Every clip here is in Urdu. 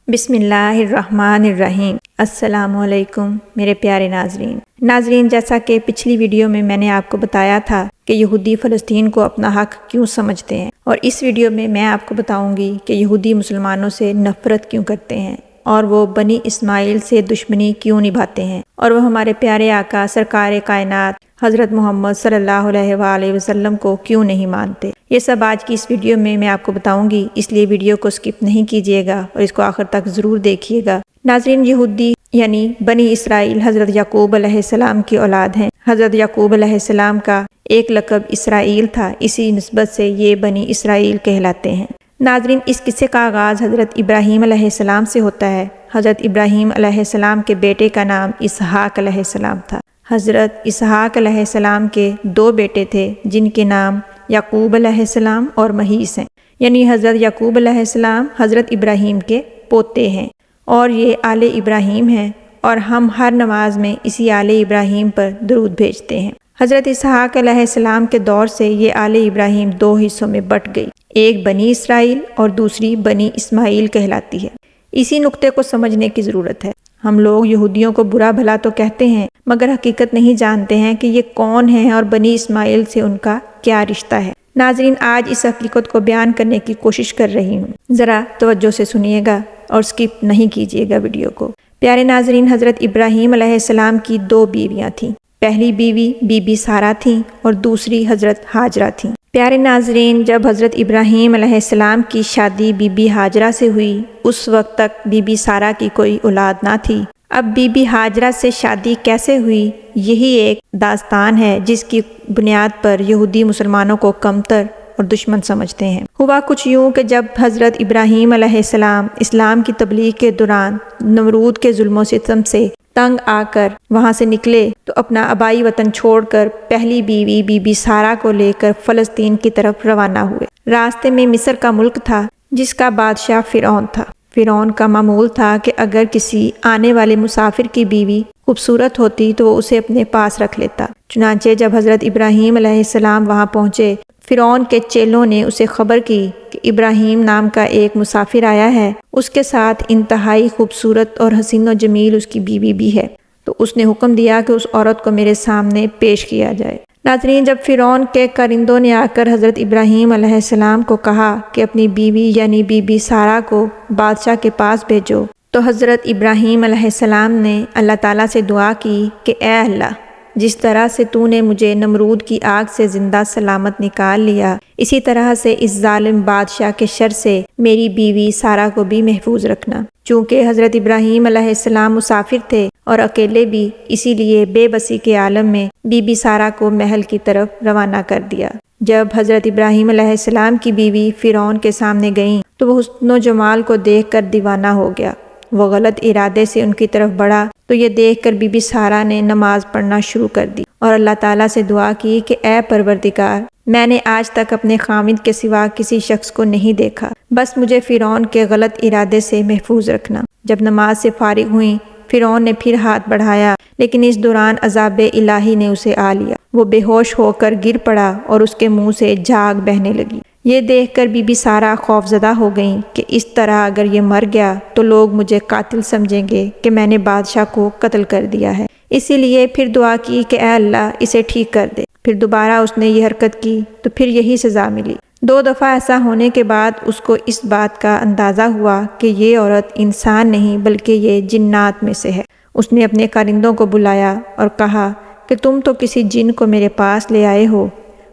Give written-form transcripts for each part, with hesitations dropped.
بسم اللہ الرحمن الرحیم۔ السلام علیکم میرے پیارے ناظرین، جیسا کہ پچھلی ویڈیو میں نے آپ کو بتایا تھا کہ یہودی فلسطین کو اپنا حق کیوں سمجھتے ہیں، اور اس ویڈیو میں آپ کو بتاؤں گی کہ یہودی مسلمانوں سے نفرت کیوں کرتے ہیں، اور وہ بنی اسماعیل سے دشمنی کیوں نبھاتے ہیں، اور وہ ہمارے پیارے آقا سرکار کائنات حضرت محمد صلی اللہ علیہ وآلہ وسلم کو کیوں نہیں مانتے۔ یہ سب آج کی اس ویڈیو میں آپ کو بتاؤں گی، اس لیے ویڈیو کو سکپ نہیں کیجیے گا اور اس کو آخر تک ضرور دیکھیے گا۔ ناظرین، یہودی یعنی بنی اسرائیل حضرت یعقوب علیہ السلام کی اولاد ہیں۔ حضرت یعقوب علیہ السلام کا ایک لقب اسرائیل تھا، اسی نسبت سے یہ بنی اسرائیل کہلاتے ہیں۔ ناظرین، اس قصے کا آغاز حضرت ابراہیم علیہ السلام سے ہوتا ہے۔ حضرت ابراہیم علیہ السلام کے بیٹے کا نام اسحاق علیہ السلام تھا۔ حضرت اسحاق علیہ السلام کے دو بیٹے تھے جن کے نام یعقوب علیہ السلام اور مہیس ہیں، یعنی حضرت یعقوب علیہ السلام حضرت ابراہیم کے پوتے ہیں، اور یہ آل ابراہیم ہیں، اور ہم ہر نماز میں اسی آل ابراہیم پر درود بھیجتے ہیں۔ حضرت اسحاق علیہ السلام کے دور سے یہ آل ابراہیم دو حصوں میں بٹ گئی، ایک بنی اسرائیل اور دوسری بنی اسماعیل کہلاتی ہے۔ اسی نقطے کو سمجھنے کی ضرورت ہے۔ ہم لوگ یہودیوں کو برا بھلا تو کہتے ہیں، مگر حقیقت نہیں جانتے ہیں کہ یہ کون ہیں اور بنی اسماعیل سے ان کا کیا رشتہ ہے۔ ناظرین، آج اس حقیقت کو بیان کرنے کی کوشش کر رہی ہوں، ذرا توجہ سے سنیے گا اور سکپ نہیں کیجیے گا ویڈیو کو۔ پیارے ناظرین، حضرت ابراہیم علیہ السلام کی دو بیویاں تھیں۔ پہلی بیوی بی بی سارہ تھیں اور دوسری حضرت ہاجرہ تھیں۔ پیارے ناظرین، جب حضرت ابراہیم علیہ السلام کی شادی بی بی ہاجرہ سے ہوئی، اس وقت تک بی بی سارہ کی کوئی اولاد نہ تھی۔ اب بی بی ہاجرہ سے شادی کیسے ہوئی، یہی ایک داستان ہے جس کی بنیاد پر یہودی مسلمانوں کو کمتر اور دشمن سمجھتے ہیں۔ ہوا کچھ یوں کہ جب حضرت ابراہیم علیہ السلام اسلام کی تبلیغ کے دوران نمرود کے ظلم و ستم سے تنگ آ کر وہاں سے نکلے تو اپنا آبائی وطن چھوڑ کر پہلی بیوی بی بی سارہ کو لے کر فلسطین کی طرف روانہ ہوئے۔ راستے میں مصر کا ملک تھا جس کا بادشاہ فرعون تھا۔ فرعون کا معمول تھا کہ اگر کسی آنے والے مسافر کی بیوی خوبصورت ہوتی تو وہ اسے اپنے پاس رکھ لیتا۔ چنانچہ جب حضرت ابراہیم علیہ السلام وہاں پہنچے، فرعون کے چیلوں نے اسے خبر کی کہ ابراہیم نام کا ایک مسافر آیا ہے، اس کے ساتھ انتہائی خوبصورت اور حسین و جمیل اس کی بیوی بھی ہے، تو اس نے حکم دیا کہ اس عورت کو میرے سامنے پیش کیا جائے۔ ناظرین، جب فرعون کے کرندوں نے آ کر حضرت ابراہیم علیہ السلام کو کہا کہ اپنی بیوی یعنی بی بی سارہ کو بادشاہ کے پاس بھیجو، تو حضرت ابراہیم علیہ السلام نے اللہ تعالیٰ سے دعا کی کہ اے اللہ، جس طرح سے تو نے مجھے نمرود کی آگ سے زندہ سلامت نکال لیا، اسی طرح سے اس ظالم بادشاہ کے شر سے میری بیوی سارہ کو بھی محفوظ رکھنا۔ چونکہ حضرت ابراہیم علیہ السلام مسافر تھے اور اکیلے بھی، اسی لیے بے بسی کے عالم میں بی بی سارہ کو محل کی طرف روانہ کر دیا۔ جب حضرت ابراہیم علیہ السلام کی بیوی فرعون کے سامنے گئیں تو وہ حسن و جمال کو دیکھ کر دیوانہ ہو گیا۔ وہ غلط ارادے سے ان کی طرف بڑھا تو یہ دیکھ کر بی بی سارہ نے نماز پڑھنا شروع کر دی اور اللہ تعالیٰ سے دعا کی کہ اے پروردگار، میں نے آج تک اپنے خامد کے سوا کسی شخص کو نہیں دیکھا، بس مجھے فرعون کے غلط ارادے سے محفوظ رکھنا۔ جب نماز سے فارغ ہوئیں، فرعون نے پھر ہاتھ بڑھایا، لیکن اس دوران عذاب الہی نے اسے آ لیا۔ وہ بے ہوش ہو کر گر پڑا اور اس کے منہ سے جھاگ بہنے لگی۔ یہ دیکھ کر بی بی سارہ خوفزدہ ہو گئیں کہ اس طرح اگر یہ مر گیا تو لوگ مجھے قاتل سمجھیں گے کہ میں نے بادشاہ کو قتل کر دیا ہے، اسی لیے پھر دعا کی کہ اے اللہ، اسے ٹھیک کر دے۔ پھر دوبارہ اس نے یہ حرکت کی تو پھر یہی سزا ملی۔ دو دفعہ ایسا ہونے کے بعد اس کو اس بات کا اندازہ ہوا کہ یہ عورت انسان نہیں بلکہ یہ جنات میں سے ہے۔ اس نے اپنے کارندوں کو بلایا اور کہا کہ تم تو کسی جن کو میرے پاس لے آئے ہو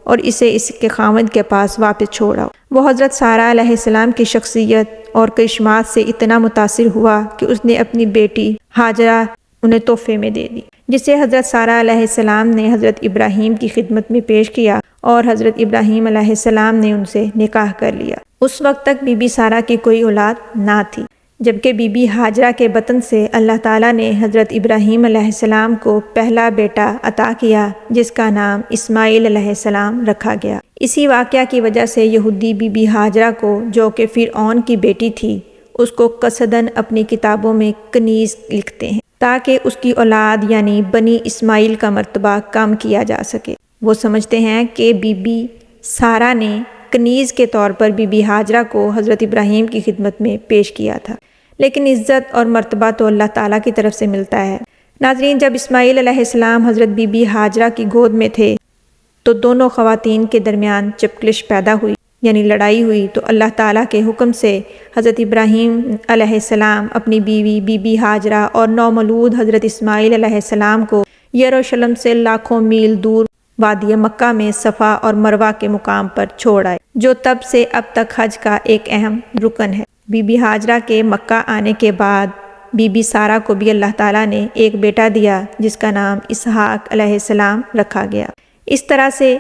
اور اسے اس کے خاوند کے پاس واپس چھوڑ آؤ۔ وہ حضرت سارہ علیہ السلام کی شخصیت اور کرشمات سے اتنا متاثر ہوا کہ اس نے اپنی بیٹی ہاجرہ انہیں تحفے میں دے دی، جسے حضرت سارہ علیہ السلام نے حضرت ابراہیم کی خدمت میں پیش کیا اور حضرت ابراہیم علیہ السلام نے ان سے نکاح کر لیا۔ اس وقت تک بی بی سارہ کی کوئی اولاد نہ تھی، جبکہ بی بی ہاجرہ کے بطن سے اللہ تعالیٰ نے حضرت ابراہیم علیہ السلام کو پہلا بیٹا عطا کیا جس کا نام اسماعیل علیہ السلام رکھا گیا۔ اسی واقعہ کی وجہ سے یہودی بی بی ہاجرہ کو، جو کہ فرعون کی بیٹی تھی، اس کو قصداً اپنی کتابوں میں کنیز لکھتے ہیں تاکہ اس کی اولاد یعنی بنی اسماعیل کا مرتبہ کم کیا جا سکے۔ وہ سمجھتے ہیں کہ بی بی سارہ نے کنیز کے طور پر بی بی ہاجرہ کو حضرت ابراہیم کی خدمت میں پیش کیا تھا۔ لیکن عزت اور مرتبہ تو اللہ تعالیٰ کی طرف سے ملتا ہے۔ ناظرین، جب اسماعیل علیہ السلام حضرت بی بی ہاجرہ کی گود میں تھے تو دونوں خواتین کے درمیان چپکلش پیدا ہوئی، یعنی لڑائی ہوئی، تو اللہ تعالیٰ کے حکم سے حضرت ابراہیم علیہ السلام اپنی بیوی بی بی ہاجرہ اور نومولود حضرت اسماعیل علیہ السلام کو یروشلم سے لاکھوں میل دور وادی مکہ میں صفا اور مروہ کے مقام پر چھوڑ آئے، جو تب سے اب تک حج کا ایک اہم رکن ہے۔ بی بی ہاجرہ کے مکہ آنے کے بعد بی بی سارہ کو بھی اللہ تعالیٰ نے ایک بیٹا دیا جس کا نام اسحاق علیہ السلام رکھا گیا۔ اس طرح سے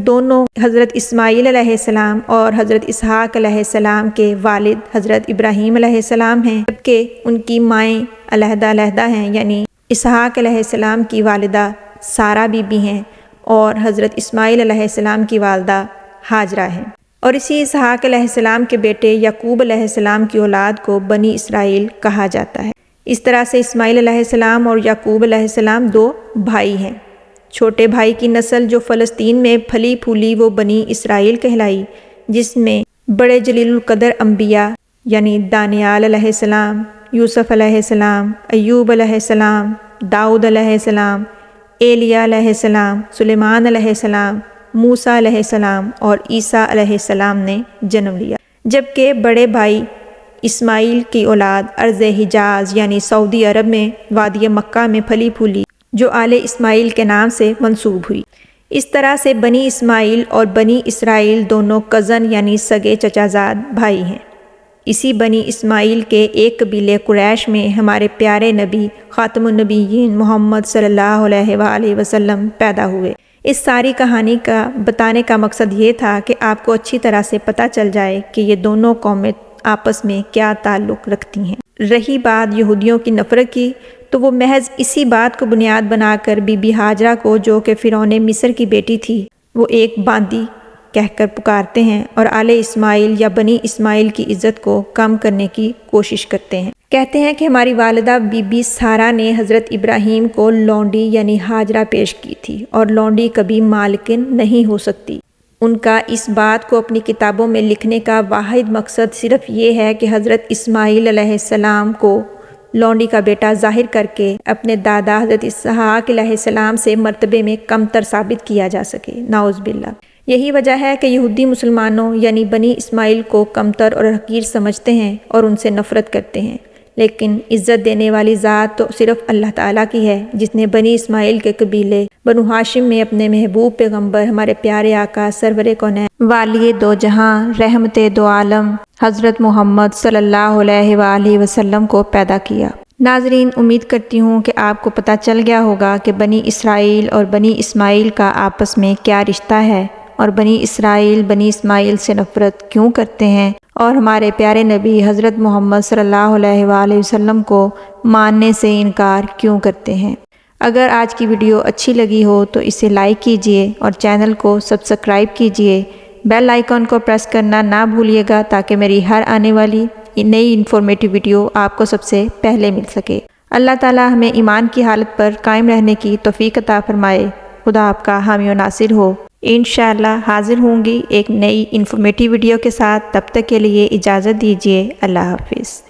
دونوں حضرت اسماعیل علیہ السلام اور حضرت اسحاق علیہ السلام کے والد حضرت ابراہیم علیہ السلام ہیں، جبکہ ان کی مائیں علیحدہ علیحدہ ہیں، یعنی اسحاق علیہ السلام کی والدہ سارہ بی بی ہیں اور حضرت اسماعیل علیہ السلام کی والدہ ہاجرہ ہیں، اور اسی اسحاق علیہ السلام کے بیٹے یعقوب علیہ السلام کی اولاد کو بنی اسرائیل کہا جاتا ہے۔ اس طرح سے اسماعیل علیہ السلام اور یعقوب علیہ السلام دو بھائی ہیں۔ چھوٹے بھائی کی نسل جو فلسطین میں پھلی پھولی وہ بنی اسرائیل کہلائی، جس میں بڑے جلیل القدر انبیاء یعنی دانیال علیہ السلام، یوسف علیہ السلام، ایوب علیہ السلام، داؤد علیہ السلام، ایلیاء علیہ السلام، سلیمان علیہ السلام، موسیٰ علیہ السلام اور عیسیٰ علیہ السلام نے جنم لیا، جبکہ بڑے بھائی اسماعیل کی اولاد ارض حجاز یعنی سعودی عرب میں وادی مکہ میں پھلی پھولی جو آل اسماعیل کے نام سے منسوب ہوئی۔ اس طرح سے بنی اسماعیل اور بنی اسرائیل دونوں کزن یعنی سگے چچا زاد بھائی ہیں۔ اسی بنی اسماعیل کے ایک قبیلے قریش میں ہمارے پیارے نبی خاتم النبیین محمد صلی اللہ علیہ وآلہ وسلم پیدا ہوئے۔ اس ساری کہانی کا بتانے کا مقصد یہ تھا کہ آپ کو اچھی طرح سے پتہ چل جائے کہ یہ دونوں قومیں آپس میں کیا تعلق رکھتی ہیں۔ رہی بات یہودیوں کی نفرت کی، تو وہ محض اسی بات کو بنیاد بنا کر بی بی ہاجرہ کو، جو کہ فرعون مصر کی بیٹی تھی، وہ ایک باندی کہہ کر پکارتے ہیں اور آل اسماعیل یا بنی اسماعیل کی عزت کو کم کرنے کی کوشش کرتے ہیں۔ کہتے ہیں کہ ہماری والدہ بی بی سارہ نے حضرت ابراہیم کو لونڈی یعنی ہاجرہ پیش کی تھی، اور لونڈی کبھی مالکن نہیں ہو سکتی۔ ان کا اس بات کو اپنی کتابوں میں لکھنے کا واحد مقصد صرف یہ ہے کہ حضرت اسماعیل علیہ السلام کو لونڈی کا بیٹا ظاہر کر کے اپنے دادا حضرت اسحاق علیہ السلام سے مرتبے میں کمتر ثابت کیا جا سکے، نعوذ باللہ۔ یہی وجہ ہے کہ یہودی مسلمانوں یعنی بنی اسماعیل کو کمتر اور حقیر سمجھتے ہیں اور ان سے نفرت کرتے ہیں، لیکن عزت دینے والی ذات تو صرف اللہ تعالیٰ کی ہے، جس نے بنی اسماعیل کے قبیلے بنو ہاشم میں اپنے محبوب پیغمبر ہمارے پیارے آقا سرور کونین والی دو جہاں رحمت دو عالم حضرت محمد صلی اللہ علیہ وآلہ وسلم کو پیدا کیا۔ ناظرین، امید کرتی ہوں کہ آپ کو پتہ چل گیا ہوگا کہ بنی اسرائیل اور بنی اسماعیل کا آپس میں کیا رشتہ ہے، اور بنی اسرائیل بنی اسماعیل سے نفرت کیوں کرتے ہیں، اور ہمارے پیارے نبی حضرت محمد صلی اللہ علیہ وآلہ وسلم کو ماننے سے انکار کیوں کرتے ہیں۔ اگر آج کی ویڈیو اچھی لگی ہو تو اسے لائک کیجئے اور چینل کو سبسکرائب کیجئے، بیل آئیکن کو پریس کرنا نہ بھولیے گا تاکہ میری ہر آنے والی نئی انفارمیٹیو ویڈیو آپ کو سب سے پہلے مل سکے۔ اللہ تعالی ہمیں ایمان کی حالت پر قائم رہنے کی توفیق عطا فرمائے۔ خدا آپ کا حامی و ناصر ہو۔ انشاءاللہ حاضر ہوں گی ایک نئی انفارمیٹیو ویڈیو کے ساتھ، تب تک کے لیے اجازت دیجیے۔ اللہ حافظ۔